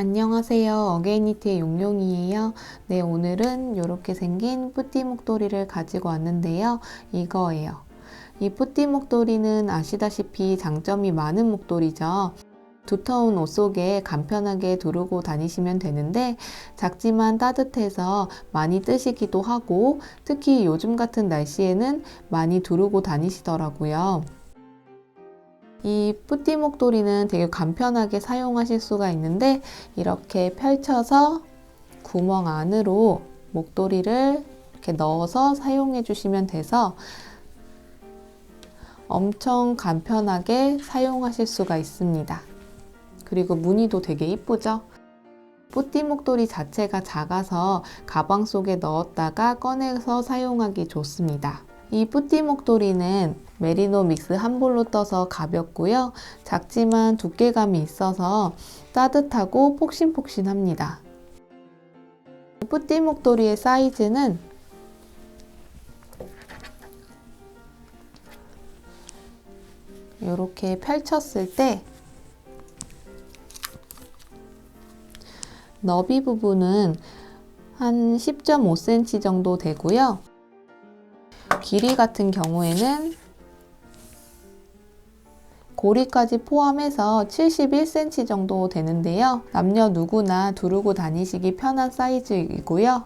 안녕하세요. 어게인니트의 용용이에요. 네, 오늘은 이렇게 생긴 뿌띠 목도리를 가지고 왔는데요. 이거예요. 이 뿌띠 목도리는 아시다시피 장점이 많은 목도리죠. 두터운 옷 속에 간편하게 두르고 다니시면 되는데 작지만 따뜻해서 많이 뜨시기도 하고 특히 요즘 같은 날씨에는 많이 두르고 다니시더라고요. 이 뿌띠 목도리는 되게 간편하게 사용하실 수가 있는데 이렇게 펼쳐서 구멍 안으로 목도리를 이렇게 넣어서 사용해 주시면 돼서 엄청 간편하게 사용하실 수가 있습니다. 그리고 무늬도 되게 이쁘죠? 뿌띠 목도리 자체가 작아서 가방 속에 넣었다가 꺼내서 사용하기 좋습니다. 이 뿌띠 목도리는 메리노 믹스 한 볼로 떠서 가볍고요. 작지만 두께감이 있어서 따뜻하고 폭신폭신합니다. 뿌띠 목도리의 사이즈는 이렇게 펼쳤을 때 너비 부분은 한 10.5cm 정도 되고요. 길이 같은 경우에는 고리까지 포함해서 71cm 정도 되는데요. 남녀 누구나 두르고 다니시기 편한 사이즈이고요.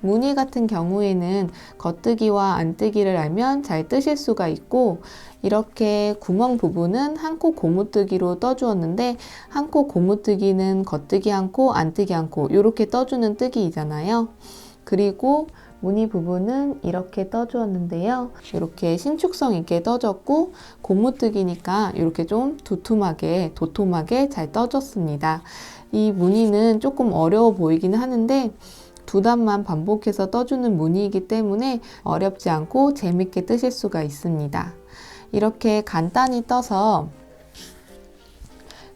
무늬 같은 경우에는 겉뜨기와 안뜨기를 알면 잘 뜨실 수가 있고 이렇게 구멍 부분은 한 코 고무뜨기로 떠주었는데 한 코 고무뜨기는 겉뜨기 않고 안뜨기 않고 이렇게 떠주는 뜨기이잖아요. 그리고 무늬 부분은 이렇게 떠주었는데요. 이렇게 신축성 있게 떠졌고 고무뜨기니까 이렇게 좀 두툼하게 도톰하게 잘 떠졌습니다. 이 무늬는 조금 어려워 보이기는 하는데 두 단만 반복해서 떠주는 무늬이기 때문에 어렵지 않고 재밌게 뜨실 수가 있습니다. 이렇게 간단히 떠서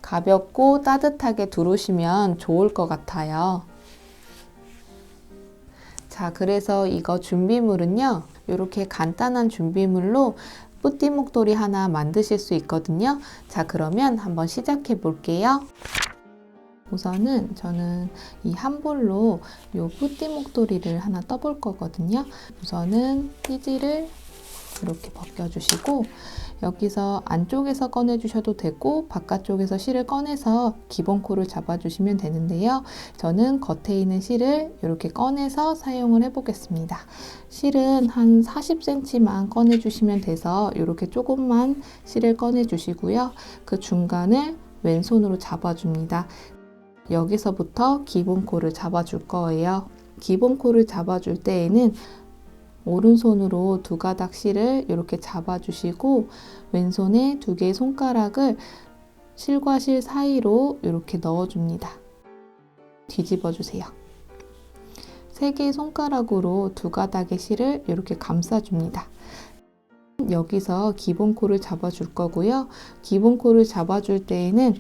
가볍고 따뜻하게 두르시면 좋을 것 같아요. 자, 그래서 이거 준비물은요. 이렇게 간단한 준비물로 뿌띠 목도리 하나 만드실 수 있거든요. 자, 그러면 한번 시작해 볼게요. 우선은 저는 이 한 볼로 이 뿌띠 목도리를 하나 떠볼 거거든요. 우선은 띠지를 이렇게 벗겨주시고 여기서 안쪽에서 꺼내주셔도 되고 바깥쪽에서 실을 꺼내서 기본 코를 잡아주시면 되는데요. 저는 겉에 있는 실을 이렇게 꺼내서 사용을 해보겠습니다. 실은 한 40cm만 꺼내주시면 돼서 이렇게 조금만 실을 꺼내주시고요. 그 중간을 왼손으로 잡아줍니다. 여기서부터 기본 코를 잡아줄 거예요. 기본 코를 잡아줄 때에는 오른손으로 두 가닥 실을 이렇게 잡아주시고 왼손에 두 개의 손가락을 실과 실 사이로 이렇게 넣어줍니다. 뒤집어 주세요. 세 개의 손가락으로 두 가닥의 실을 이렇게 감싸줍니다. 여기서 기본 코를 잡아줄 거고요. 기본 코를 잡아줄 때에는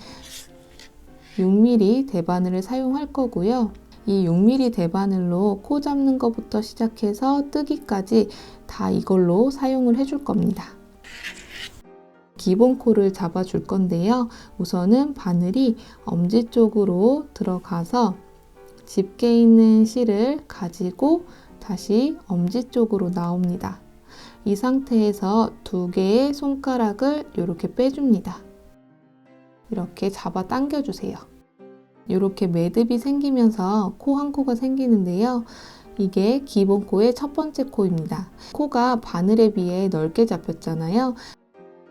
6mm 대바늘을 사용할 거고요. 이 6mm 대바늘로 코 잡는 것부터 시작해서 뜨기까지 다 이걸로 사용을 해줄 겁니다. 기본 코를 잡아줄 건데요. 우선은 바늘이 엄지 쪽으로 들어가서 집게 있는 실을 가지고 다시 엄지 쪽으로 나옵니다. 이 상태에서 두 개의 손가락을 이렇게 빼줍니다. 이렇게 잡아 당겨주세요. 이렇게 매듭이 생기면서 코 한 코가 생기는데요. 이게 기본 코의 첫 번째 코입니다. 코가 바늘에 비해 넓게 잡혔잖아요.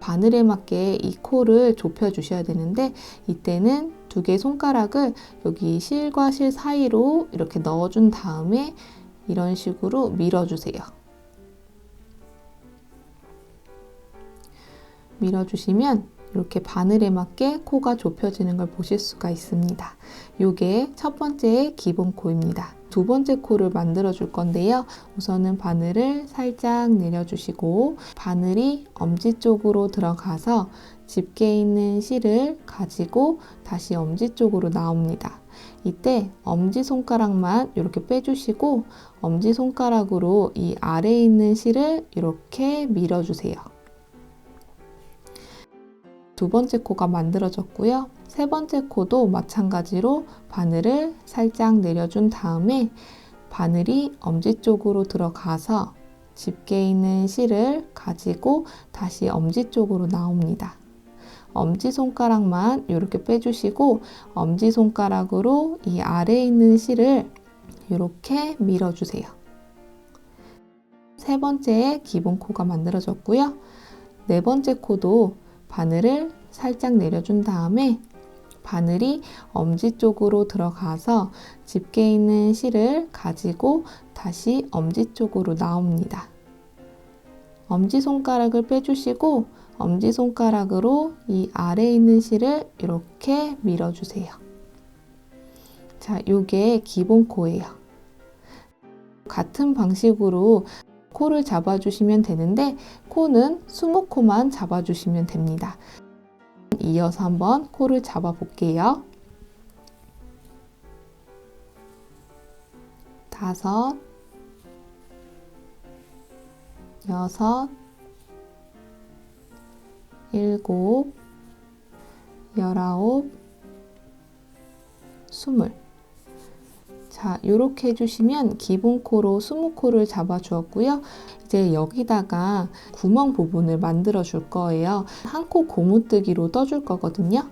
바늘에 맞게 이 코를 좁혀 주셔야 되는데 이때는 두 개의 손가락을 여기 실과 실 사이로 이렇게 넣어준 다음에 이런 식으로 밀어주세요. 밀어주시면 이렇게 바늘에 맞게 코가 좁혀지는 걸 보실 수가 있습니다. 이게 첫 번째 기본 코입니다. 두 번째 코를 만들어 줄 건데요. 우선은 바늘을 살짝 내려주시고 바늘이 엄지 쪽으로 들어가서 집게 있는 실을 가지고 다시 엄지 쪽으로 나옵니다. 이때 엄지손가락만 이렇게 빼주시고 엄지손가락으로 이 아래에 있는 실을 이렇게 밀어주세요. 두 번째 코가 만들어졌고요. 세 번째 코도 마찬가지로 바늘을 살짝 내려준 다음에 바늘이 엄지 쪽으로 들어가서 집게 있는 실을 가지고 다시 엄지 쪽으로 나옵니다. 엄지손가락만 이렇게 빼주시고 엄지손가락으로 이 아래에 있는 실을 이렇게 밀어주세요. 세 번째 기본 코가 만들어졌고요. 네 번째 코도 바늘을 살짝 내려준 다음에 바늘이 엄지 쪽으로 들어가서 집게 있는 실을 가지고 다시 엄지 쪽으로 나옵니다. 엄지손가락을 빼주시고 엄지손가락으로 이 아래에 있는 실을 이렇게 밀어주세요. 자, 요게 기본 코예요. 같은 방식으로 코를 잡아주시면 되는데 코는 20코만 잡아주시면 됩니다. 이어서 한번 코를 잡아 볼게요. 5, 6, 7, 19, 20. 자, 이렇게 해주시면 기본 코로 20코를 잡아 주었고요. 이제 여기다가 구멍 부분을 만들어 줄 거예요. 한 코 고무뜨기로 떠줄 거거든요.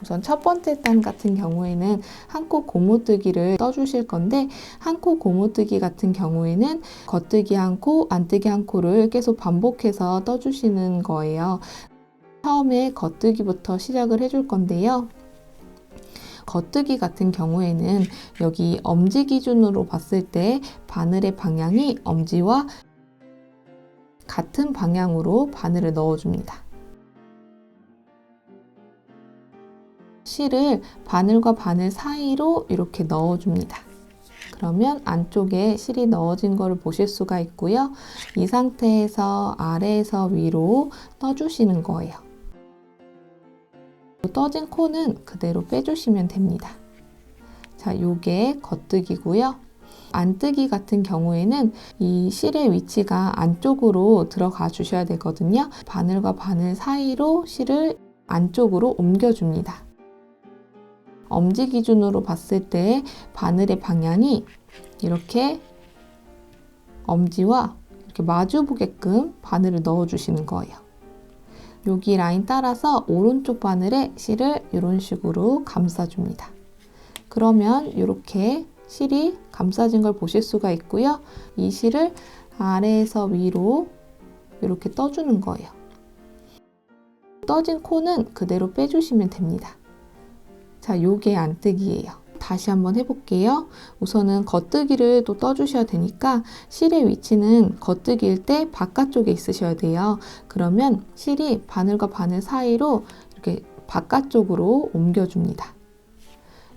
우선 첫 번째 단 같은 경우에는 한 코 고무뜨기를 떠주실 건데 한 코 고무뜨기 같은 경우에는 겉뜨기 한 코, 안뜨기 한 코를 계속 반복해서 떠주시는 거예요. 처음에 겉뜨기부터 시작을 해줄 건데요. 겉뜨기 같은 경우에는 여기 엄지 기준으로 봤을 때 바늘의 방향이 엄지와 같은 방향으로 바늘을 넣어줍니다. 실을 바늘과 바늘 사이로 이렇게 넣어줍니다. 그러면 안쪽에 실이 넣어진 것을 보실 수가 있고요. 이 상태에서 아래에서 위로 떠주시는 거예요. 떠진 코는 그대로 빼주시면 됩니다. 자, 요게 겉뜨기고요. 안뜨기 같은 경우에는 이 실의 위치가 안쪽으로 들어가 주셔야 되거든요. 바늘과 바늘 사이로 실을 안쪽으로 옮겨줍니다. 엄지 기준으로 봤을 때 바늘의 방향이 이렇게 엄지와 이렇게 마주 보게끔 바늘을 넣어주시는 거예요. 여기 라인 따라서 오른쪽 바늘에 실을 이런 식으로 감싸줍니다. 그러면 이렇게 실이 감싸진 걸 보실 수가 있고요. 이 실을 아래에서 위로 이렇게 떠주는 거예요. 떠진 코는 그대로 빼주시면 됩니다. 자, 요게 안뜨기예요. 다시 한번 해볼게요. 우선은 겉뜨기를 또 떠주셔야 되니까 실의 위치는 겉뜨기일 때 바깥쪽에 있으셔야 돼요. 그러면 실이 바늘과 바늘 사이로 이렇게 바깥쪽으로 옮겨줍니다.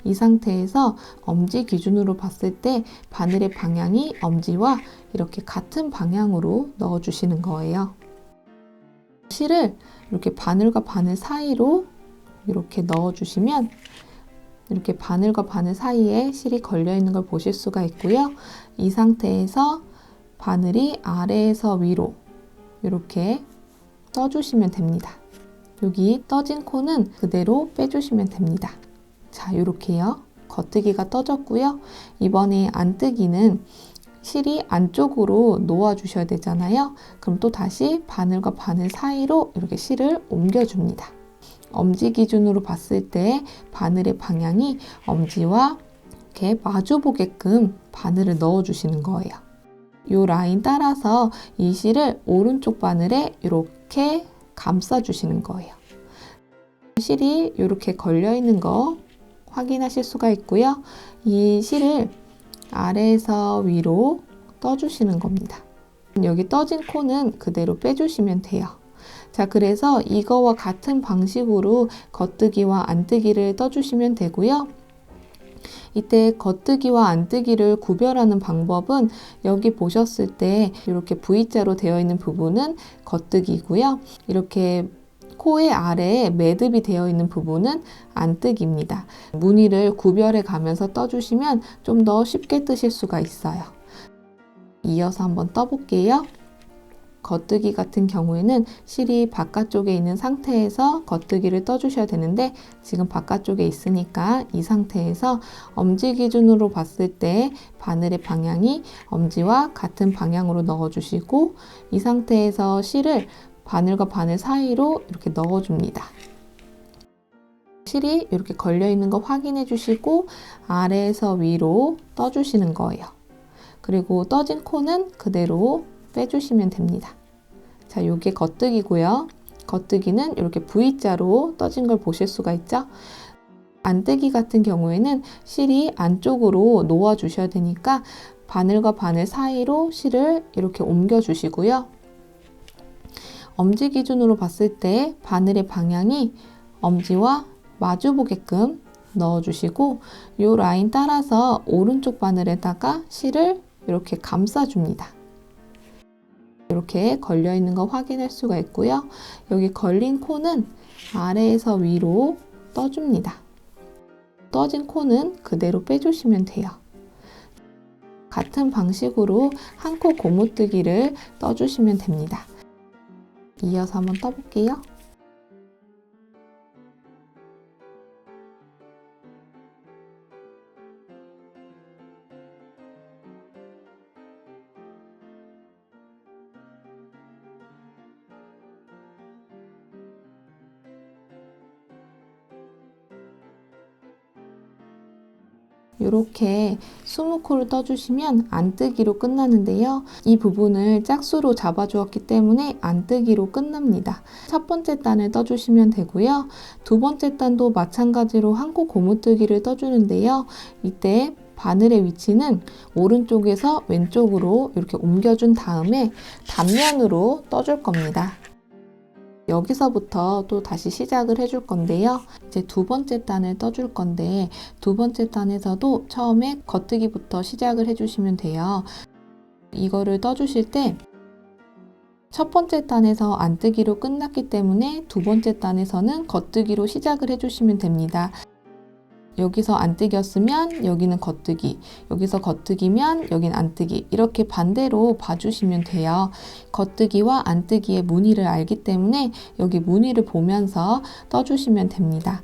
이 상태에서 엄지 기준으로 봤을 때 바늘의 방향이 엄지와 이렇게 같은 방향으로 넣어주시는 거예요. 실을 이렇게 바늘과 바늘 사이로 이렇게 넣어주시면 이렇게 바늘과 바늘 사이에 실이 걸려 있는 걸 보실 수가 있고요. 이 상태에서 바늘이 아래에서 위로 이렇게 떠주시면 됩니다. 여기 떠진 코는 그대로 빼주시면 됩니다. 자, 이렇게요. 겉뜨기가 떠졌고요. 이번에 안뜨기는 실이 안쪽으로 놓아주셔야 되잖아요. 그럼 또 다시 바늘과 바늘 사이로 이렇게 실을 옮겨줍니다. 엄지 기준으로 봤을 때 바늘의 방향이 엄지와 이렇게 마주 보게끔 바늘을 넣어주시는 거예요. 이 라인 따라서 이 실을 오른쪽 바늘에 이렇게 감싸주시는 거예요. 실이 이렇게 걸려있는 거 확인하실 수가 있고요. 이 실을 아래에서 위로 떠주시는 겁니다. 여기 떠진 코는 그대로 빼주시면 돼요. 자, 그래서 이거와 같은 방식으로 겉뜨기와 안뜨기를 떠주시면 되고요. 이때 겉뜨기와 안뜨기를 구별하는 방법은 여기 보셨을 때 이렇게 V자로 되어 있는 부분은 겉뜨기고요. 이렇게 코의 아래에 매듭이 되어 있는 부분은 안뜨기입니다. 무늬를 구별해 가면서 떠주시면 좀 더 쉽게 뜨실 수가 있어요. 이어서 한번 떠볼게요. 겉뜨기 같은 경우에는 실이 바깥쪽에 있는 상태에서 겉뜨기를 떠주셔야 되는데 지금 바깥쪽에 있으니까 이 상태에서 엄지 기준으로 봤을 때 바늘의 방향이 엄지와 같은 방향으로 넣어주시고 이 상태에서 실을 바늘과 바늘 사이로 이렇게 넣어줍니다. 실이 이렇게 걸려 있는 거 확인해 주시고 아래에서 위로 떠주시는 거예요. 그리고 떠진 코는 그대로 빼주시면 됩니다. 자, 요게 겉뜨기고요. 겉뜨기는 이렇게 V자로 떠진 걸 보실 수가 있죠. 안뜨기 같은 경우에는 실이 안쪽으로 놓아 주셔야 되니까 바늘과 바늘 사이로 실을 이렇게 옮겨 주시고요. 엄지 기준으로 봤을 때 바늘의 방향이 엄지와 마주 보게끔 넣어주시고 이 라인 따라서 오른쪽 바늘에다가 실을 이렇게 감싸줍니다. 이렇게 걸려있는 거 확인할 수가 있고요. 여기 걸린 코는 아래에서 위로 떠줍니다. 떠진 코는 그대로 빼주시면 돼요. 같은 방식으로 한 코 고무뜨기를 떠주시면 됩니다. 이어서 한번 떠볼게요. 이렇게 20코를 떠주시면 안뜨기로 끝나는데요. 이 부분을 짝수로 잡아주었기 때문에 안뜨기로 끝납니다. 첫 번째 단을 떠주시면 되고요. 두 번째 단도 마찬가지로 한 코 고무뜨기를 떠주는데요. 이때 바늘의 위치는 오른쪽에서 왼쪽으로 이렇게 옮겨준 다음에 단면으로 떠줄 겁니다. 여기서부터 또 다시 시작을 해줄 건데요. 이제 두 번째 단을 떠줄 건데 두 번째 단에서도 처음에 겉뜨기부터 시작을 해주시면 돼요. 이거를 떠주실 때 첫 번째 단에서 안뜨기로 끝났기 때문에 두 번째 단에서는 겉뜨기로 시작을 해주시면 됩니다. 여기서 안뜨기였으면 여기는 겉뜨기, 여기서 겉뜨기면 여긴 안뜨기, 이렇게 반대로 봐주시면 돼요. 겉뜨기와 안뜨기의 무늬를 알기 때문에 여기 무늬를 보면서 떠주시면 됩니다.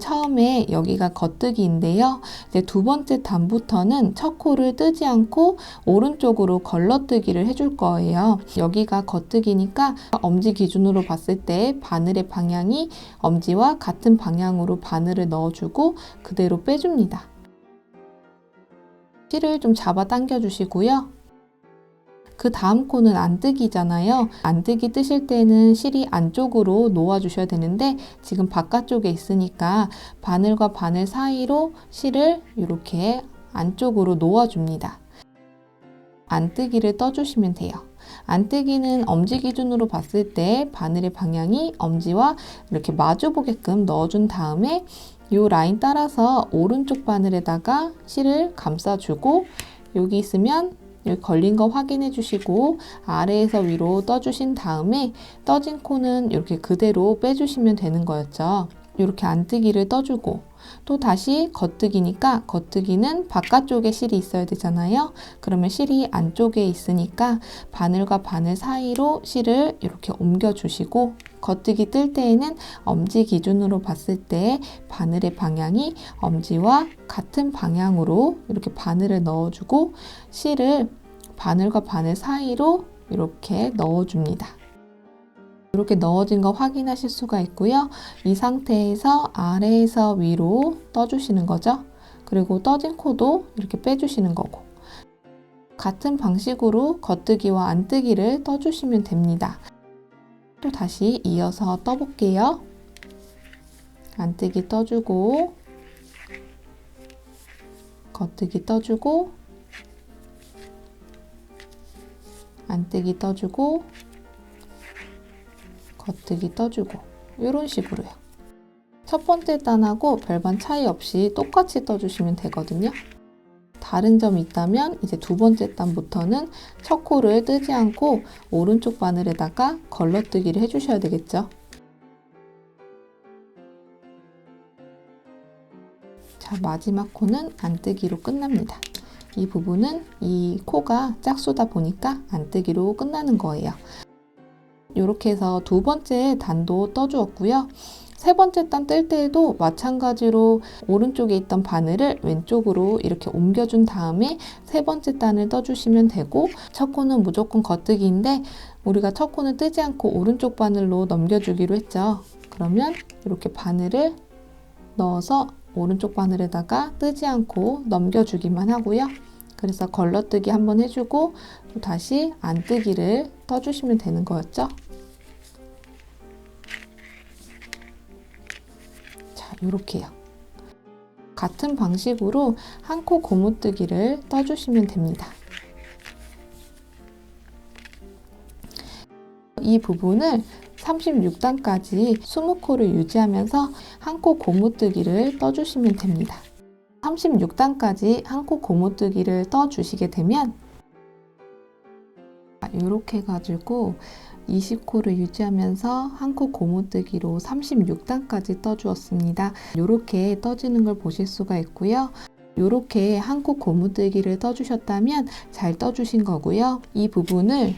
처음에 여기가 겉뜨기인데요. 이제 두 번째 단부터는 첫 코를 뜨지 않고 오른쪽으로 걸러뜨기를 해줄 거예요. 여기가 겉뜨기니까 엄지 기준으로 봤을 때 바늘의 방향이 엄지와 같은 방향으로 바늘을 넣어주고 그대로 빼줍니다. 실을 좀 잡아 당겨 주시고요. 그 다음 코는 안뜨기잖아요. 안뜨기 뜨실 때는 실이 안쪽으로 놓아 주셔야 되는데 지금 바깥쪽에 있으니까 바늘과 바늘 사이로 실을 이렇게 안쪽으로 놓아 줍니다. 안뜨기를 떠주시면 돼요. 안뜨기는 엄지 기준으로 봤을 때 바늘의 방향이 엄지와 이렇게 마주 보게끔 넣어준 다음에 이 라인 따라서 오른쪽 바늘에다가 실을 감싸주고 여기 있으면 여기 걸린 거 확인해 주시고 아래에서 위로 떠주신 다음에 떠진 코는 이렇게 그대로 빼주시면 되는 거였죠. 이렇게 안뜨기를 떠주고 또 다시 겉뜨기니까 겉뜨기는 바깥쪽에 실이 있어야 되잖아요. 그러면 실이 안쪽에 있으니까 바늘과 바늘 사이로 실을 이렇게 옮겨 주시고 겉뜨기 뜰 때에는 엄지 기준으로 봤을 때 바늘의 방향이 엄지와 같은 방향으로 이렇게 바늘을 넣어주고 실을 바늘과 바늘 사이로 이렇게 넣어줍니다. 이렇게 넣어진 거 확인하실 수가 있고요. 이 상태에서 아래에서 위로 떠주시는 거죠. 그리고 떠진 코도 이렇게 빼주시는 거고 같은 방식으로 겉뜨기와 안뜨기를 떠주시면 됩니다. 또 다시 이어서 떠볼게요. 안뜨기 떠주고 겉뜨기 떠주고 안뜨기 떠주고 겉뜨기 떠주고 이런 식으로요. 첫 번째 단하고 별반 차이 없이 똑같이 떠주시면 되거든요. 다른 점이 있다면 이제 두 번째 단부터는 첫 코를 뜨지 않고 오른쪽 바늘에다가 걸러뜨기를 해주셔야 되겠죠. 자, 마지막 코는 안뜨기로 끝납니다. 이 부분은 이 코가 짝수다 보니까 안뜨기로 끝나는 거예요. 이렇게 해서 두 번째 단도 떠주었고요. 세 번째 단 뜰 때에도 마찬가지로 오른쪽에 있던 바늘을 왼쪽으로 이렇게 옮겨준 다음에 세 번째 단을 떠주시면 되고, 첫 코는 무조건 겉뜨기인데 우리가 첫 코는 뜨지 않고 오른쪽 바늘로 넘겨주기로 했죠. 그러면 이렇게 바늘을 넣어서 오른쪽 바늘에다가 뜨지 않고 넘겨주기만 하고요. 그래서 걸러뜨기 한번 해주고 또 다시 안뜨기를 떠주시면 되는 거였죠. 자, 이렇게요. 같은 방식으로 한 코 고무뜨기를 떠주시면 됩니다. 이 부분을 36단까지 20코를 유지하면서 한 코 고무뜨기를 떠주시면 됩니다. 36단까지 한 코 고무뜨기를 떠주시게 되면 이렇게 해가지고 20코를 유지하면서 한 코 고무뜨기로 36단까지 떠주었습니다. 이렇게 떠지는 걸 보실 수가 있고요. 이렇게 한 코 고무뜨기를 떠주셨다면 잘 떠주신 거고요. 이 부분을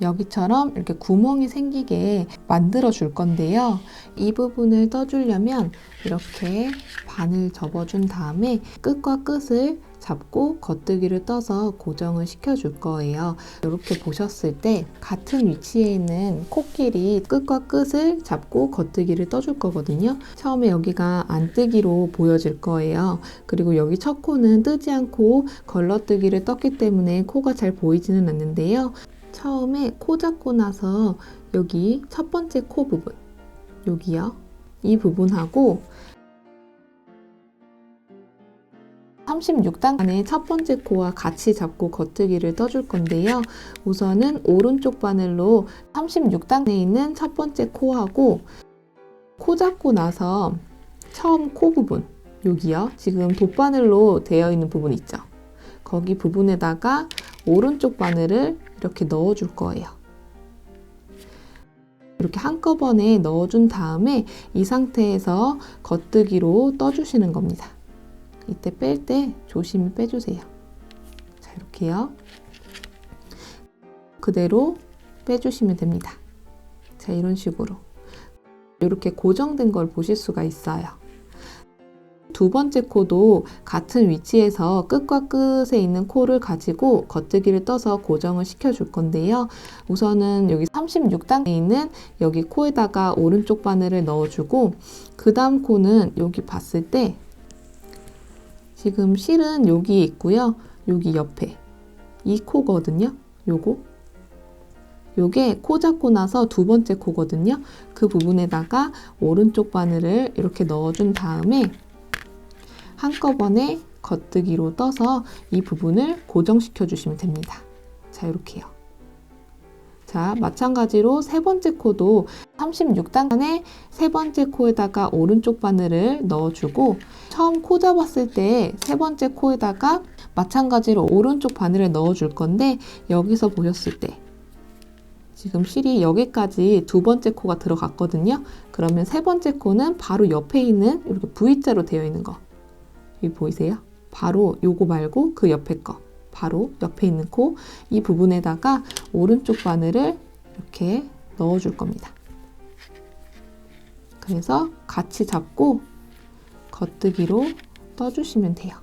여기처럼 이렇게 구멍이 생기게 만들어 줄 건데요. 이 부분을 떠주려면 이렇게 반을 접어준 다음에 끝과 끝을 잡고 겉뜨기를 떠서 고정을 시켜줄 거예요. 이렇게 보셨을 때 같은 위치에 있는 코끼리 끝과 끝을 잡고 겉뜨기를 떠줄 거거든요. 처음에 여기가 안뜨기로 보여질 거예요. 그리고 여기 첫 코는 뜨지 않고 걸러뜨기를 떴기 때문에 코가 잘 보이지는 않는데요. 처음에 코 잡고 나서 여기 첫 번째 코 부분, 여기요. 이 부분하고 36단 안에 첫 번째 코와 같이 잡고 겉뜨기를 떠줄 건데요. 우선은 오른쪽 바늘로 36단에 있는 첫 번째 코하고 코 잡고 나서 처음 코 부분, 여기요. 지금 돗바늘로 되어 있는 부분 있죠. 거기 부분에다가 오른쪽 바늘을 이렇게 넣어줄 거예요. 이렇게 한꺼번에 넣어준 다음에 이 상태에서 겉뜨기로 떠주시는 겁니다. 이때 뺄 때 조심히 빼주세요. 자, 이렇게요. 그대로 빼주시면 됩니다. 자, 이런 식으로 이렇게 고정된 걸 보실 수가 있어요. 두 번째 코도 같은 위치에서 끝과 끝에 있는 코를 가지고 겉뜨기를 떠서 고정을 시켜줄 건데요. 우선은 여기 36단에 있는 여기 코에다가 오른쪽 바늘을 넣어주고, 그 다음 코는 여기 봤을 때 지금 실은 여기 있고요. 여기 옆에 이 코거든요. 요게 코 잡고 나서 두 번째 코거든요. 그 부분에다가 오른쪽 바늘을 이렇게 넣어준 다음에 한꺼번에 겉뜨기로 떠서 이 부분을 고정시켜 주시면 됩니다. 자, 이렇게요. 자, 마찬가지로 세 번째 코도 36단에 세 번째 코에다가 오른쪽 바늘을 넣어주고, 처음 코 잡았을 때 세 번째 코에다가 마찬가지로 오른쪽 바늘을 넣어줄 건데, 여기서 보셨을 때 지금 실이 여기까지 두 번째 코가 들어갔거든요. 그러면 세 번째 코는 바로 옆에 있는 이렇게 V자로 되어 있는 거, 여기 보이세요? 바로 요거 말고 그 옆에 거, 바로 옆에 있는 코, 이 부분에다가 오른쪽 바늘을 이렇게 넣어줄 겁니다. 그래서 같이 잡고 겉뜨기로 떠주시면 돼요.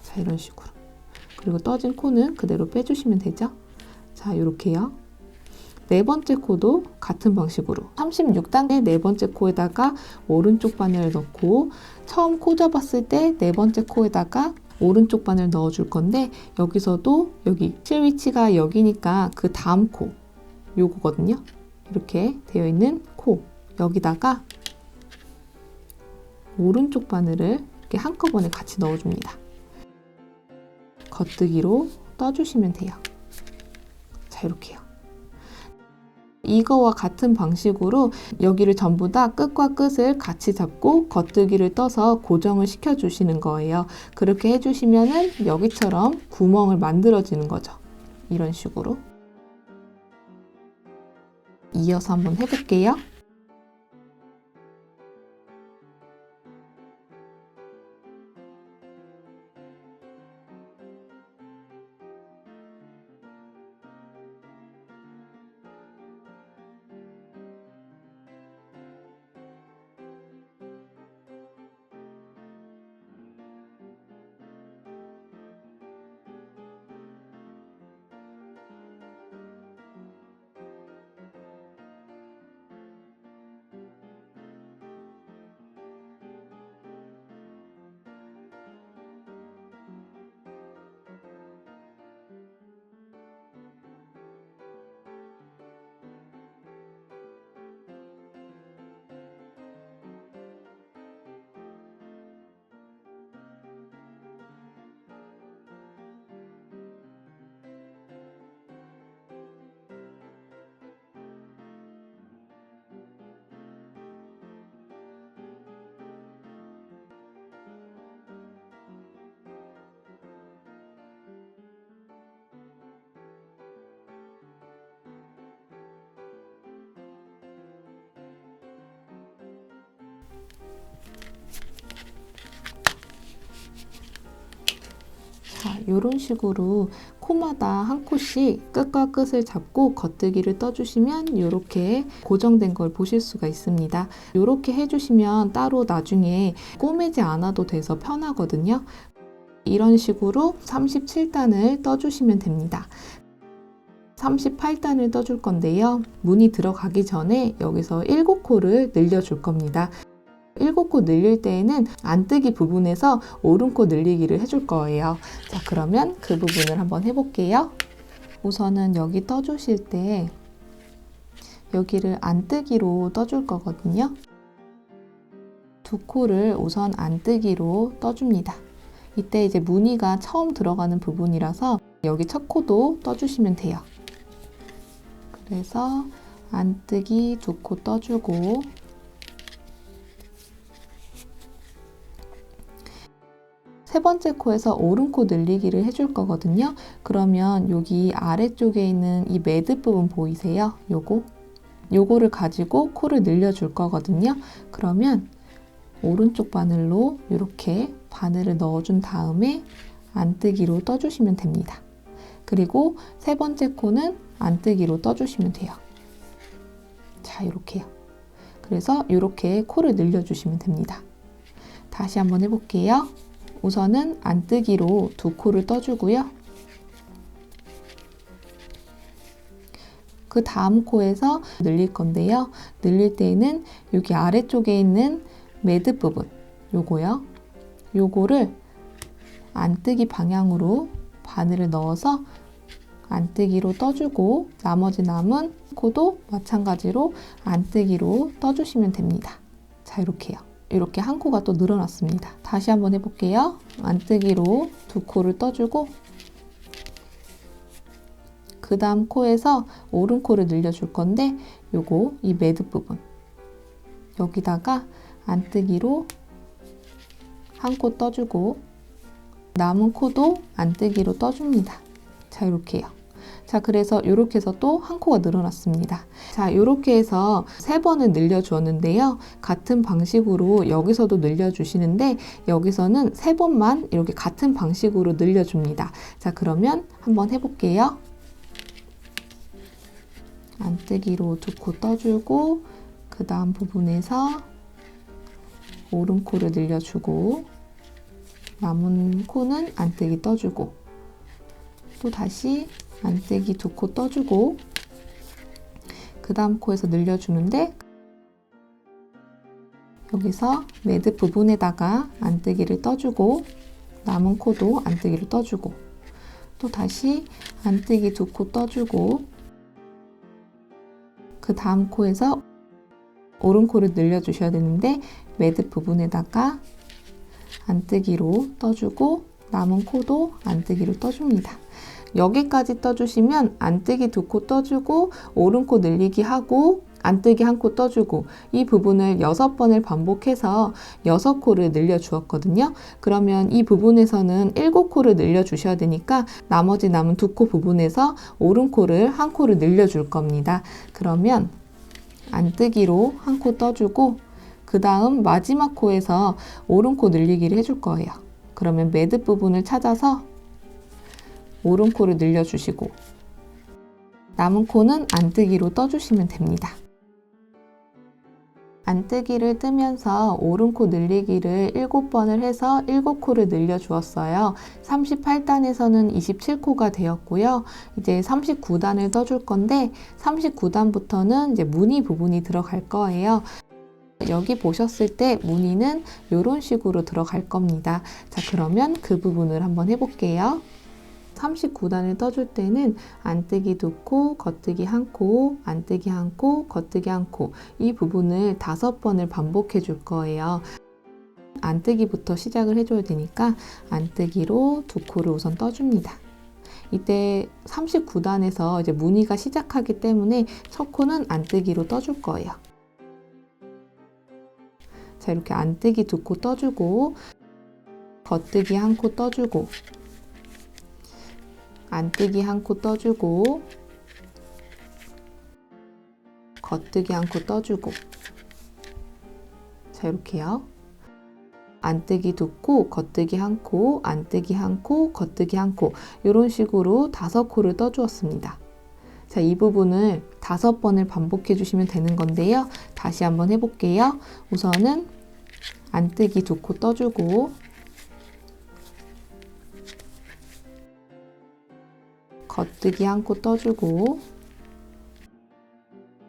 자, 이런 식으로. 그리고 떠진 코는 그대로 빼주시면 되죠. 자, 이렇게요. 네 번째 코도 같은 방식으로 36단의 네 번째 코에다가 오른쪽 바늘을 넣고, 처음 코 잡았을 때 네 번째 코에다가 오른쪽 바늘 넣어줄 건데, 여기서도 여기 실 위치가 여기니까 그 다음 코, 요거거든요. 이렇게 되어 있는 코, 여기다가 오른쪽 바늘을 이렇게 한꺼번에 같이 넣어줍니다. 겉뜨기로 떠주시면 돼요. 자, 이렇게요. 이거와 같은 방식으로 여기를 전부 다 끝과 끝을 같이 잡고 겉뜨기를 떠서 고정을 시켜주시는 거예요. 그렇게 해주시면은 여기처럼 구멍을 만들어지는 거죠. 이런 식으로. 이어서 한번 해볼게요. 자, 이런 식으로 코마다 한 코씩 끝과 끝을 잡고 겉뜨기를 떠주시면 이렇게 고정된 걸 보실 수가 있습니다. 이렇게 해주시면 따로 나중에 꼬매지 않아도 돼서 편하거든요. 이런 식으로 37단을 떠주시면 됩니다. 38단을 떠줄 건데요. 무늬 들어가기 전에 여기서 7코를 늘려줄 겁니다. 7코 늘릴 때에는 안뜨기 부분에서 오른코 늘리기를 해줄 거예요. 자, 그러면 그 부분을 한번 해볼게요. 우선은 여기 떠주실 때 여기를 안뜨기로 떠줄 거거든요. 2코를 우선 안뜨기로 떠줍니다. 이때 이제 무늬가 처음 들어가는 부분이라서 여기 첫 코도 떠주시면 돼요. 그래서 안뜨기 2코 떠주고 세 번째 코에서 오른코 늘리기를 해줄 거거든요. 그러면 여기 아래쪽에 있는 이 매듭 부분 보이세요? 요거를 가지고 코를 늘려줄 거거든요. 그러면 오른쪽 바늘로 이렇게 바늘을 넣어준 다음에 안뜨기로 떠주시면 됩니다. 그리고 세 번째 코는 안뜨기로 떠주시면 돼요. 자, 이렇게요. 그래서 이렇게 코를 늘려주시면 됩니다. 다시 한번 해볼게요. 우선은 안뜨기로 2코를 떠주고요. 그 다음 코에서 늘릴 건데요. 늘릴 때에는 여기 아래쪽에 있는 매듭 부분, 요거를 안뜨기 방향으로 바늘을 넣어서 안뜨기로 떠주고 나머지 남은 코도 마찬가지로 안뜨기로 떠주시면 됩니다. 자, 이렇게요. 이렇게 한 코가 또 늘어났습니다. 다시 한번 해볼게요. 안뜨기로 2코를 떠주고 그 다음 코에서 오른코를 늘려줄 건데 이 매듭 부분 여기다가 안뜨기로 한 코 떠주고 남은 코도 안뜨기로 떠줍니다. 자, 이렇게요. 자, 그래서 이렇게 해서 또 한 코가 늘어났습니다. 자, 이렇게 해서 3번을 늘려주었는데요. 같은 방식으로 여기서도 늘려주시는데 여기서는 3번만 이렇게 같은 방식으로 늘려줍니다. 자, 그러면 한번 해볼게요. 안뜨기로 2코 떠주고 그 다음 부분에서 오른코를 늘려주고 남은 코는 안뜨기 떠주고 또 다시 안뜨기 2코 떠주고 그 다음 코에서 늘려주는데 여기서 매듭 부분에다가 안뜨기를 떠주고 남은 코도 안뜨기를 떠주고 또 다시 안뜨기 2코 떠주고 그 다음 코에서 오른코를 늘려주셔야 되는데 매듭 부분에다가 안뜨기로 떠주고 남은 코도 안뜨기로 떠줍니다. 여기까지 떠주시면 안뜨기 2코 떠주고 오른코 늘리기 하고 안뜨기 1코 떠주고 이 부분을 6번을 반복해서 6코를 늘려주었거든요. 그러면 이 부분에서는 7코를 늘려주셔야 되니까 나머지 남은 2코 부분에서 오른코를 1코를 늘려줄 겁니다. 그러면 안뜨기로 1코 떠주고 그 다음 마지막 코에서 오른코 늘리기를 해줄 거예요. 그러면 매듭 부분을 찾아서 오른코를 늘려주시고 남은 코는 안뜨기로 떠주시면 됩니다. 안뜨기를 뜨면서 오른코 늘리기를 7번을 해서 7코를 늘려주었어요. 38단에서는 27코가 되었고요. 이제 39단을 떠줄 건데 39단부터는 이제 무늬 부분이 들어갈 거예요. 여기 보셨을 때 무늬는 이런 식으로 들어갈 겁니다. 자, 그러면 그 부분을 한번 해볼게요. 39단을 떠줄 때는 안뜨기 2코, 겉뜨기 1코, 안뜨기 1코, 겉뜨기 1코 이 부분을 5번을 반복해 줄 거예요. 안뜨기부터 시작을 해줘야 되니까 안뜨기로 2코를 우선 떠줍니다. 이때 39단에서 이제 무늬가 시작하기 때문에 첫 코는 안뜨기로 떠줄 거예요. 자, 이렇게 안뜨기 2코 떠주고 겉뜨기 1코 떠주고 안뜨기 1코 떠주고 겉뜨기 1코 떠주고 자, 이렇게요. 안뜨기 2코, 겉뜨기 1코, 안뜨기 1코, 겉뜨기 1코 이런 식으로 5코를 떠주었습니다. 자, 이 부분을 5번을 반복해 주시면 되는 건데요. 다시 한번 해볼게요. 우선은 안뜨기 2코 떠주고 겉뜨기 1코 떠주고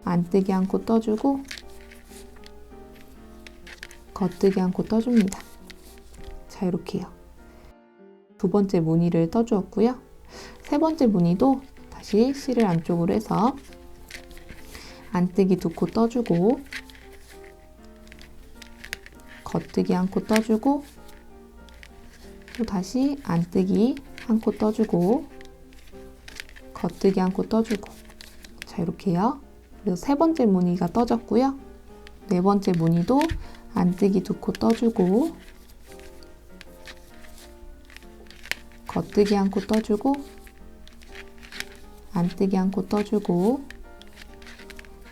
안뜨기 1코 떠주고 겉뜨기 1코 떠줍니다. 자, 이렇게요. 2번째 무늬를 떠주었고요. 3번째 무늬도 다시 실을 안쪽으로 해서 안뜨기 2코 떠주고 겉뜨기 1코 떠주고 또 다시 안뜨기 1코 떠주고 겉뜨기 1코 떠주고 자, 이렇게요. 그래서 3번째 무늬가 떠졌고요. 4번째 무늬도 안뜨기 2코 떠주고 겉뜨기 1코 떠주고 안뜨기 1코 떠주고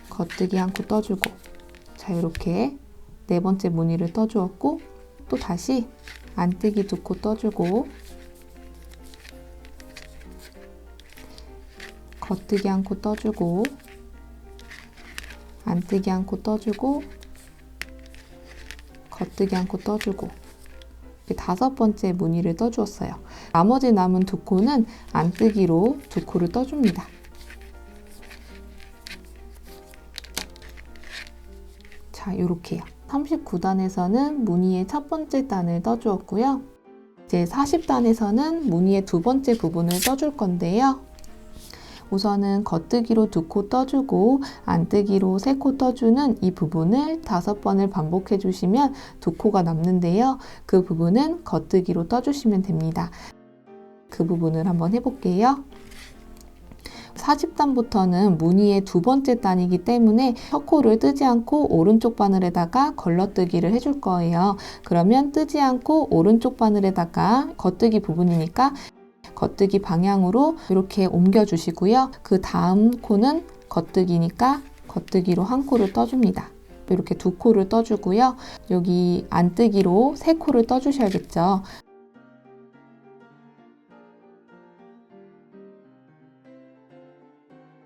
겉뜨기 1코 떠주고 자, 이렇게 4번째 무늬를 떠주었고 또 다시 안뜨기 2코 떠주고 겉뜨기 1코 떠주고 안뜨기 1코 떠주고 겉뜨기 1코 떠주고 이렇게 5번째 무늬를 떠주었어요. 나머지 남은 2코는 안뜨기로 2코를 떠줍니다. 자, 이렇게요. 39단에서는 무늬의 첫 번째 단을 떠주었고요. 이제 40단에서는 무늬의 2번째 부분을 떠줄 건데요. 우선은 겉뜨기로 2코 떠주고 안뜨기로 3코 떠주는 이 부분을 5번을 반복해 주시면 2코가 남는데요. 그 부분은 겉뜨기로 떠주시면 됩니다. 그 부분을 한번 해볼게요. 40단부터는 무늬의 2번째 단이기 때문에 첫 코를 뜨지 않고 오른쪽 바늘에다가 걸러뜨기를 해줄 거예요. 그러면 뜨지 않고 오른쪽 바늘에다가 겉뜨기 부분이니까 겉뜨기 방향으로 이렇게 옮겨 주시고요. 그 다음 코는 겉뜨기니까 겉뜨기로 1코를 떠줍니다. 이렇게 2코를 떠주고요. 여기 안뜨기로 3코를 떠주셔야겠죠.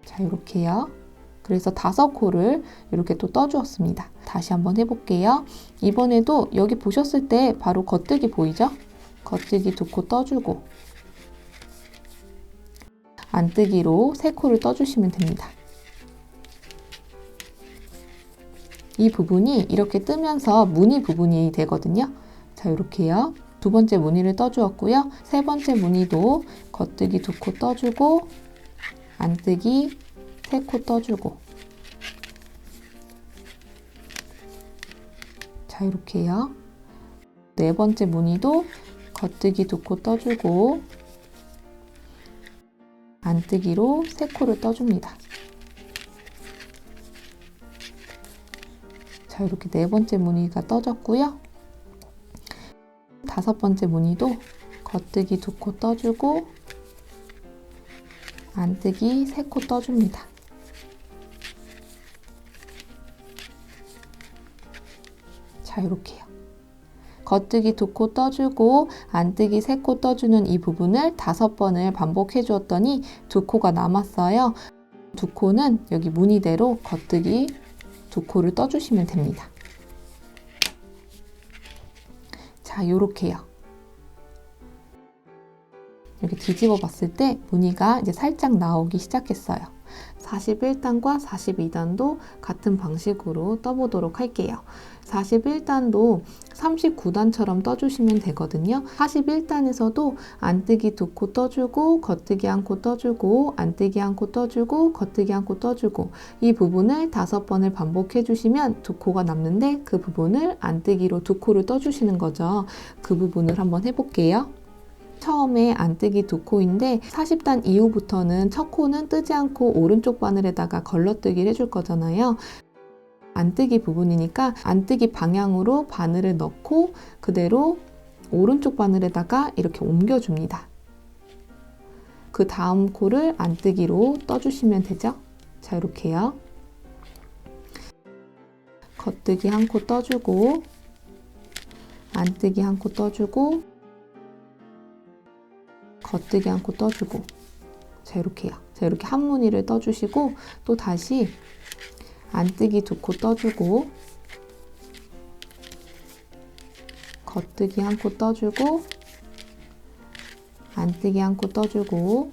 자, 이렇게요. 그래서 5코를 이렇게 또 떠주었습니다. 다시 한번 해볼게요. 이번에도 여기 보셨을 때 바로 겉뜨기 보이죠? 겉뜨기 2코 떠주고 안뜨기로 3코를 떠주시면 됩니다. 이 부분이 이렇게 뜨면서 무늬 부분이 되거든요. 자, 이렇게요. 2번째 무늬를 떠주었고요. 3번째 무늬도 겉뜨기 2코 떠주고 안뜨기 3코 떠주고 자, 이렇게요. 4번째 무늬도 겉뜨기 2코 떠주고 안뜨기로 3코를 떠줍니다. 자, 이렇게 4번째 무늬가 떠졌고요. 5번째 무늬도 겉뜨기 2코 떠주고 안뜨기 3코 떠줍니다. 자, 이렇게요. 겉뜨기 2코 떠주고 안뜨기 3코 떠주는 이 부분을 5번을 반복해 주었더니 2코가 남았어요. 2코는 여기 무늬대로 겉뜨기 2코를 떠주시면 됩니다. 자, 요렇게요. 이렇게 뒤집어 봤을 때 무늬가 이제 살짝 나오기 시작했어요. 41단과 42단도 같은 방식으로 떠보도록 할게요. 41단도 39단처럼 떠주시면 되거든요. 41단에서도 안뜨기 2코 떠주고 겉뜨기 1코 떠주고 안뜨기 1코 떠주고 겉뜨기 1코 떠주고 이 부분을 5번을 반복해 주시면 2코가 남는데 그 부분을 안뜨기로 2코를 떠주시는 거죠. 그 부분을 한번 해볼게요. 처음에 안뜨기 2코인데 40단 이후부터는 첫 코는 뜨지 않고 오른쪽 바늘에다가 걸러뜨기를 해줄 거잖아요. 안뜨기 부분이니까 안뜨기 방향으로 바늘을 넣고 그대로 오른쪽 바늘에다가 이렇게 옮겨줍니다. 그 다음 코를 안뜨기로 떠주시면 되죠. 자, 이렇게요. 겉뜨기 한 코 떠주고, 안뜨기 한 코 떠주고, 겉뜨기 한 코 떠주고. 자, 이렇게요. 자, 이렇게 한 무늬를 떠주시고, 또 다시 안뜨기 두 코 떠주고, 겉뜨기 한 코 떠주고, 안뜨기 한 코 떠주고,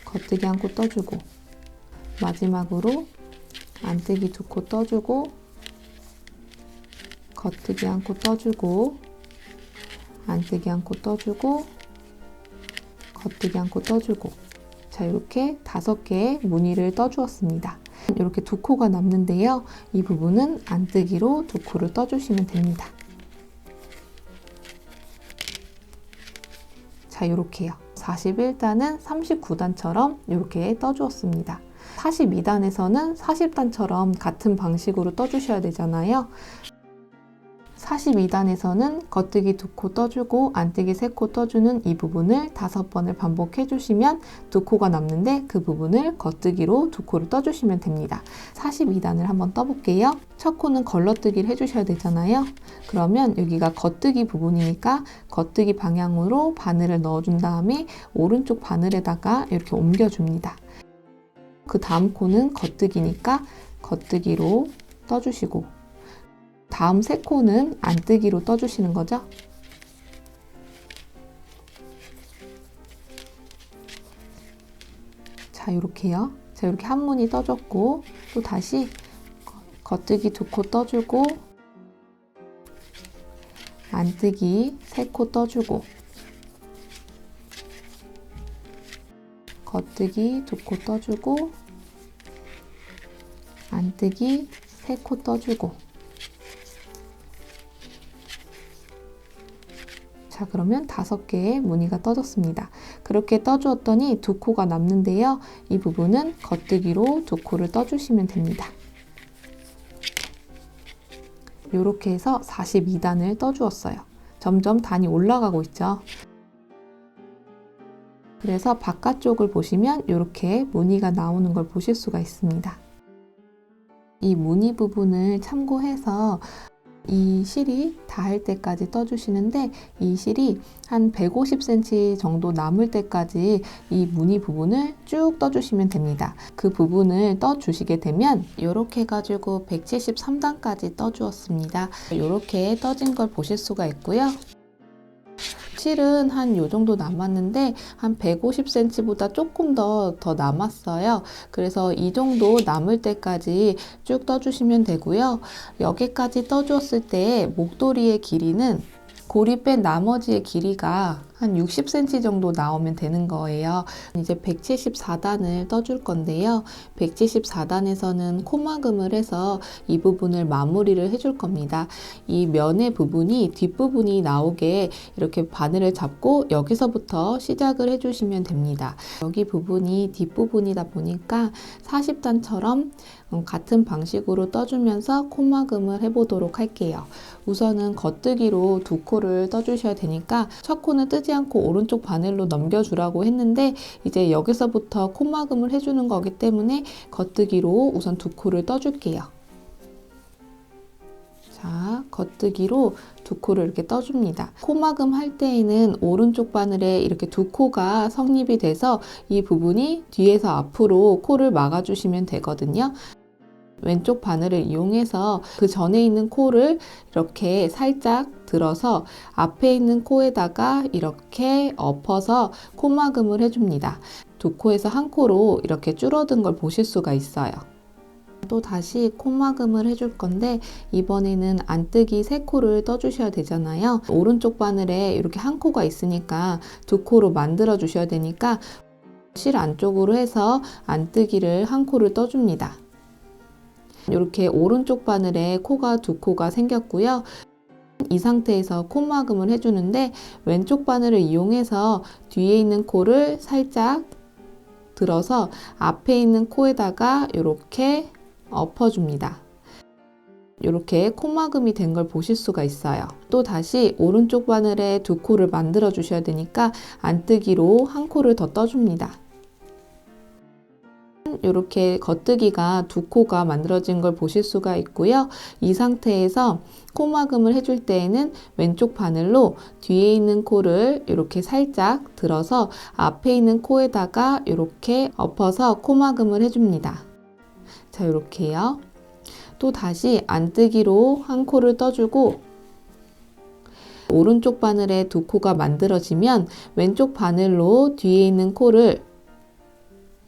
겉뜨기 한 코 떠주고, 마지막으로 안뜨기 두 코 떠주고, 겉뜨기 한 코 떠주고, 안뜨기 한 코 떠주고, 겉뜨기 한 코 떠주고. 자, 이렇게 5개의 무늬를 떠주었습니다. 이렇게 두 코가 남는데요. 이 부분은 안뜨기로 두 코를 떠주시면 됩니다. 자, 이렇게요. 41단은 39단처럼 이렇게 떠주었습니다. 42단에서는 40단처럼 같은 방식으로 떠주셔야 되잖아요. 42단에서는 겉뜨기 두 코 떠주고 안뜨기 3코 떠주는 이 부분을 5번을 반복해 주시면 두 코가 남는데 그 부분을 겉뜨기로 두 코를 떠주시면 됩니다. 42단을 한번 떠볼게요. 첫 코는 걸러뜨기를 해주셔야 되잖아요. 그러면 여기가 겉뜨기 부분이니까 겉뜨기 방향으로 바늘을 넣어준 다음에 오른쪽 바늘에다가 이렇게 옮겨줍니다. 그 다음 코는 겉뜨기니까 겉뜨기로 떠주시고, 다음 3코는 안뜨기로 떠주시는 거죠. 자, 이렇게요. 자, 이렇게 한 무늬 떠줬고, 또 다시 겉뜨기 2코 떠주고, 안뜨기 3코 떠주고, 겉뜨기 2코 떠주고, 안뜨기 3코 떠주고. 자, 그러면 5개의 무늬가 떠졌습니다. 그렇게 떠주었더니 두 코가 남는데요. 이 부분은 겉뜨기로 두 코를 떠주시면 됩니다. 이렇게 해서 42단을 떠주었어요. 점점 단이 올라가고 있죠. 그래서 바깥쪽을 보시면 이렇게 무늬가 나오는 걸 보실 수가 있습니다. 이 무늬 부분을 참고해서 이 실이 닿을 때까지 떠주시는데, 이 실이 한 150cm 정도 남을 때까지 이 무늬 부분을 쭉 떠주시면 됩니다. 그 부분을 떠주시게 되면 이렇게 해가지고 173단까지 떠주었습니다. 이렇게 떠진 걸 보실 수가 있고요. 실은 한 요 정도 남았는데 한 150cm보다 조금 더 남았어요. 그래서 이 정도 남을 때까지 쭉 떠주시면 되고요. 여기까지 떠주었을 때 목도리의 길이는 고리 뺀 나머지의 길이가 한 60cm 정도 나오면 되는 거예요. 이제 174단을 떠줄 건데요. 174단에서는 코막음을 해서 이 부분을 마무리를 해줄 겁니다. 이 면의 부분이 뒷부분이 나오게 이렇게 바늘을 잡고 여기서부터 시작을 해주시면 됩니다. 여기 부분이 뒷부분이다 보니까 40단처럼 같은 방식으로 떠주면서 코막음을 해보도록 할게요. 우선은 겉뜨기로 두 코를 떠주셔야 되니까 첫 코는 뜨지 않고 오른쪽 바늘로 넘겨주라고 했는데, 이제 여기서부터 코막음을 해주는 거기 때문에 겉뜨기로 우선 두 코를 떠줄게요. 자, 겉뜨기로 두 코를 이렇게 떠줍니다. 코막음 할 때에는 오른쪽 바늘에 이렇게 두 코가 성립이 돼서 이 부분이 뒤에서 앞으로 코를 막아주시면 되거든요. 왼쪽 바늘을 이용해서 그 전에 있는 코를 이렇게 살짝 들어서 앞에 있는 코에다가 이렇게 엎어서 코막음을 해줍니다. 두 코에서 한 코로 이렇게 줄어든 걸 보실 수가 있어요. 또 다시 코막음을 해줄 건데, 이번에는 안뜨기 3코를 떠주셔야 되잖아요. 오른쪽 바늘에 이렇게 한 코가 있으니까 두 코로 만들어 주셔야 되니까 실 안쪽으로 해서 안뜨기를 한 코를 떠줍니다. 이렇게 오른쪽 바늘에 코가 두 코가 생겼고요. 이 상태에서 코막음을 해주는데, 왼쪽 바늘을 이용해서 뒤에 있는 코를 살짝 들어서 앞에 있는 코에다가 이렇게 엎어줍니다. 이렇게 코막음이 된 걸 보실 수가 있어요. 또 다시 오른쪽 바늘에 두 코를 만들어 주셔야 되니까 안뜨기로 한 코를 더 떠줍니다. 보시면 이렇게 겉뜨기가 두 코가 만들어진 걸 보실 수가 있고요. 이 상태에서 코막음을 해줄 때에는 왼쪽 바늘로 뒤에 있는 코를 이렇게 살짝 들어서 앞에 있는 코에다가 이렇게 엎어서 코막음을 해줍니다. 자, 이렇게요. 또 다시 안뜨기로 한 코를 떠주고 오른쪽 바늘에 두 코가 만들어지면 왼쪽 바늘로 뒤에 있는 코를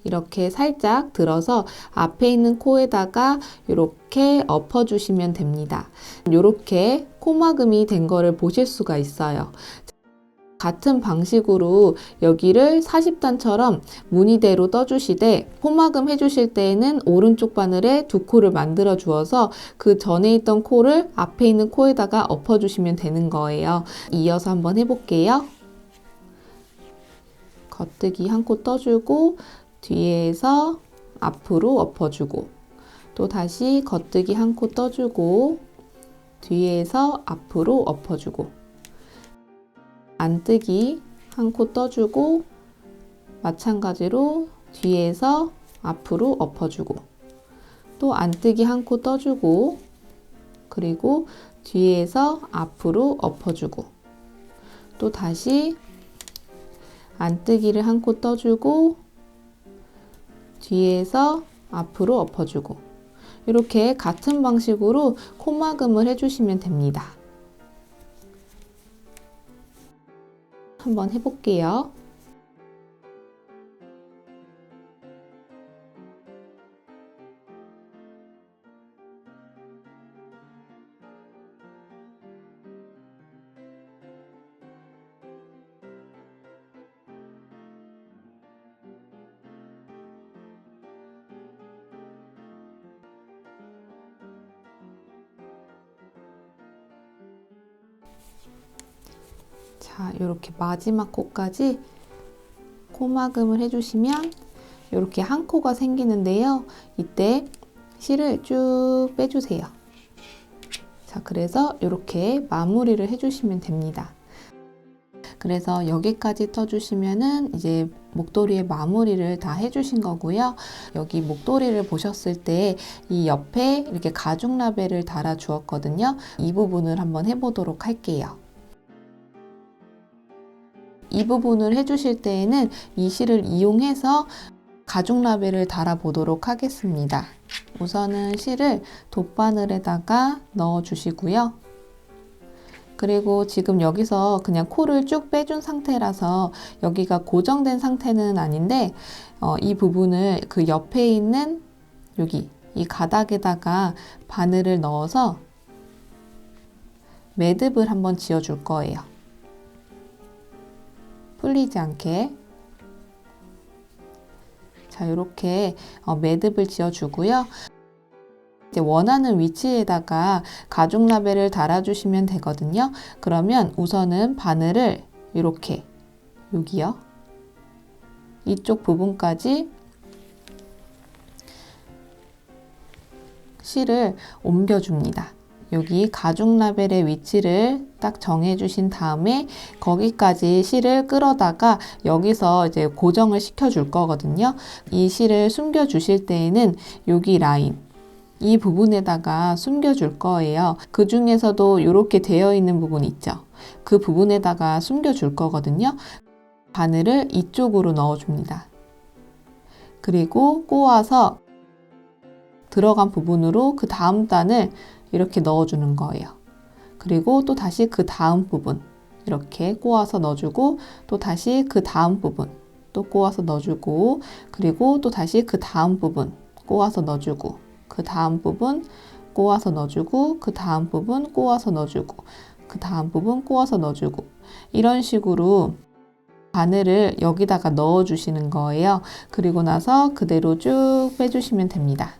이렇게 살짝 들어서 앞에 있는 코에다가 이렇게 엎어주시면 됩니다. 이렇게 코막음이 된 거를 보실 수가 있어요. 같은 방식으로 여기를 40단처럼 무늬대로 떠주시되 코막음 해주실 때에는 오른쪽 바늘에 두 코를 만들어 주어서 그 전에 있던 코를 앞에 있는 코에다가 엎어주시면 되는 거예요. 이어서 한번 해볼게요. 겉뜨기 한 코 떠주고 뒤에서 앞으로 엎어주고 또 다시 겉뜨기 한 코 떠주고 뒤에서 앞으로 엎어주고 안뜨기 한 코 떠주고 마찬가지로 뒤에서 앞으로 엎어주고 또 안뜨기 한 코 떠주고 그리고 뒤에서 앞으로 엎어주고 또 다시 안뜨기를 한 코 떠주고 뒤에서 앞으로 엎어주고 이렇게 같은 방식으로 코막음을 해주시면 됩니다. 한번 해볼게요. 자, 이렇게 마지막 코까지 코막음을 해주시면 이렇게 한 코가 생기는데요. 이때 실을 쭉 빼주세요. 자, 그래서 이렇게 마무리를 해주시면 됩니다. 그래서 여기까지 떠주시면은 이제 목도리의 마무리를 다 해주신 거고요. 여기 목도리를 보셨을 때 이 옆에 이렇게 가죽 라벨을 달아 주었거든요. 이 부분을 한번 해보도록 할게요. 이 부분을 해주실 때에는 이 실을 이용해서 가죽 라벨을 달아 보도록 하겠습니다. 우선은 실을 돗바늘에다가 넣어 주시고요. 그리고 지금 여기서 그냥 코를 쭉 빼준 상태라서 여기가 고정된 상태는 아닌데 이 부분을 그 옆에 있는 여기 이 가닥에다가 바늘을 넣어서 매듭을 한번 지어 줄 거예요. 풀리지 않게. 자, 이렇게 매듭을 지어 주고요. 이제 원하는 위치에다가 가죽 라벨을 달아주시면 되거든요. 그러면 우선은 바늘을 이렇게 여기요. 이쪽 부분까지 실을 옮겨줍니다. 여기 가죽 라벨의 위치를 딱 정해주신 다음에 거기까지 실을 끌어다가 여기서 이제 고정을 시켜줄 거거든요. 이 실을 숨겨주실 때에는 여기 라인, 이 부분에다가 숨겨줄 거예요. 그 중에서도 이렇게 되어 있는 부분 있죠. 그 부분에다가 숨겨줄 거거든요. 바늘을 이쪽으로 넣어줍니다. 그리고 꼬아서 들어간 부분으로 그 다음 단을 이렇게 넣어주는 거예요. 그리고 또 다시 그 다음 부분 이렇게 꼬아서 넣어주고 또 다시 그 다음 부분 또 꼬아서 넣어주고 그리고 또 다시 그 다음 부분 꼬아서 넣어주고 그 다음 부분 꼬아서 넣어주고 그 다음 부분 꼬아서 넣어주고 그 다음 부분 꼬아서 넣어주고 이런 식으로 바늘을 여기다가 넣어주시는 거예요. 그리고 나서 그대로 쭉 빼주시면 됩니다.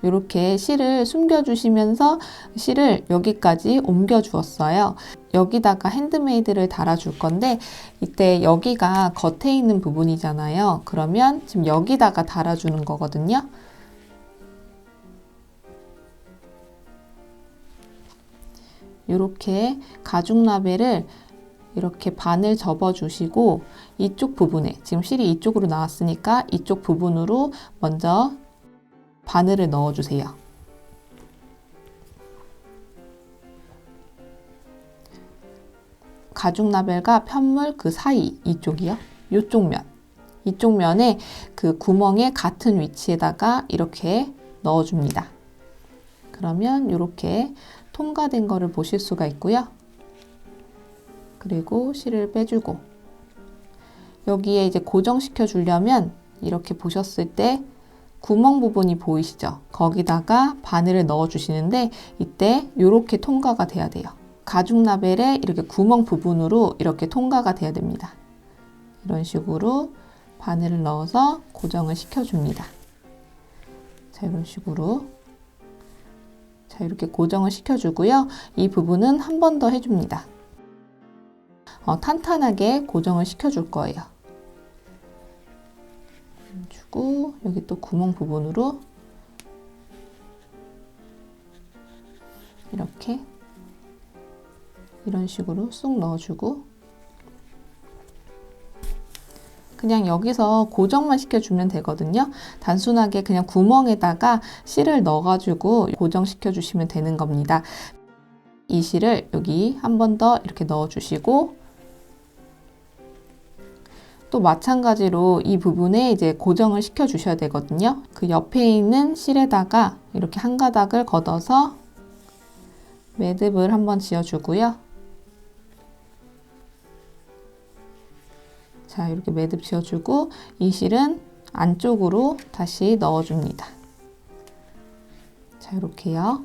이렇게 실을 숨겨주시면서 실을 여기까지 옮겨 주었어요. 여기다가 핸드메이드를 달아줄 건데 이때 여기가 겉에 있는 부분이잖아요. 그러면 지금 여기다가 달아주는 거거든요. 이렇게 가죽 라벨을 이렇게 반을 접어주시고 이쪽 부분에 지금 실이 이쪽으로 나왔으니까 이쪽 부분으로 먼저 바늘을 넣어주세요. 가죽 라벨과 편물 그 사이 이쪽이요. 이쪽 면에 그 구멍의 같은 위치에다가 이렇게 넣어줍니다. 그러면 이렇게 통과된 거를 보실 수가 있고요. 그리고 실을 빼주고 여기에 이제 고정시켜 주려면 이렇게 보셨을 때 구멍 부분이 보이시죠? 거기다가 바늘을 넣어 주시는데 이때 이렇게 통과가 돼야 돼요. 가죽 라벨에 이렇게 구멍 부분으로 이렇게 통과가 돼야 됩니다. 이런 식으로 바늘을 넣어서 고정을 시켜줍니다. 자, 이런 식으로. 자, 이렇게 고정을 시켜주고요. 이 부분은 한 번 더 해줍니다. 탄탄하게 고정을 시켜줄 거예요. 주고 여기 또 구멍 부분으로 이렇게 이런 식으로 쑥 넣어주고 그냥 여기서 고정만 시켜주면 되거든요. 단순하게 그냥 구멍에다가 실을 넣어가지고 고정시켜 주시면 되는 겁니다. 이 실을 여기 한 번 더 이렇게 넣어주시고 또 마찬가지로 이 부분에 이제 고정을 시켜 주셔야 되거든요. 그 옆에 있는 실에다가 이렇게 한 가닥을 걷어서 매듭을 한번 지어주고요. 자, 이렇게 매듭 지어주고 이 실은 안쪽으로 다시 넣어줍니다. 자, 이렇게요.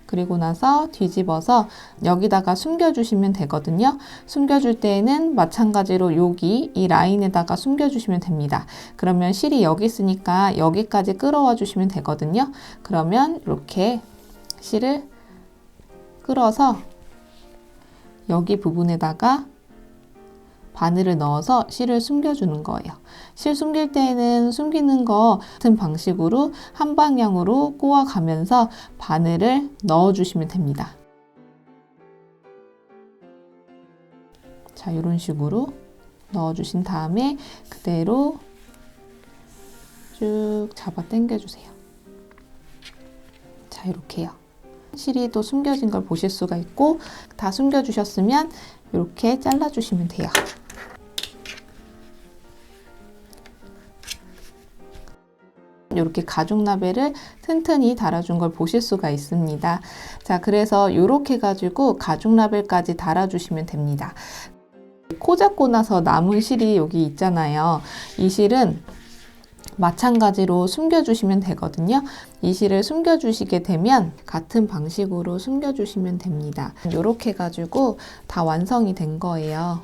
그리고 나서 뒤집어서 여기다가 숨겨주시면 되거든요. 숨겨줄 때에는 마찬가지로 여기 이 라인에다가 숨겨주시면 됩니다. 그러면 실이 여기 있으니까 여기까지 끌어와 주시면 되거든요. 그러면 이렇게 실을 끌어서 여기 부분에다가 바늘을 넣어서 실을 숨겨주는 거예요. 실 숨길 때에는 숨기는 거 같은 방식으로 한 방향으로 꼬아가면서 바늘을 넣어주시면 됩니다. 자, 이런 식으로 넣어주신 다음에 그대로 쭉 잡아 당겨주세요. 자, 이렇게요. 실이 또 숨겨진 걸 보실 수가 있고 다 숨겨주셨으면 이렇게 잘라주시면 돼요. 이렇게 가죽 라벨을 튼튼히 달아준 걸 보실 수가 있습니다. 자, 그래서 이렇게 가지고 가죽 라벨까지 달아주시면 됩니다. 코 잡고 나서 남은 실이 여기 있잖아요. 이 실은 마찬가지로 숨겨주시면 되거든요. 이 실을 숨겨주시게 되면 같은 방식으로 숨겨주시면 됩니다. 이렇게 가지고 다 완성이 된 거예요.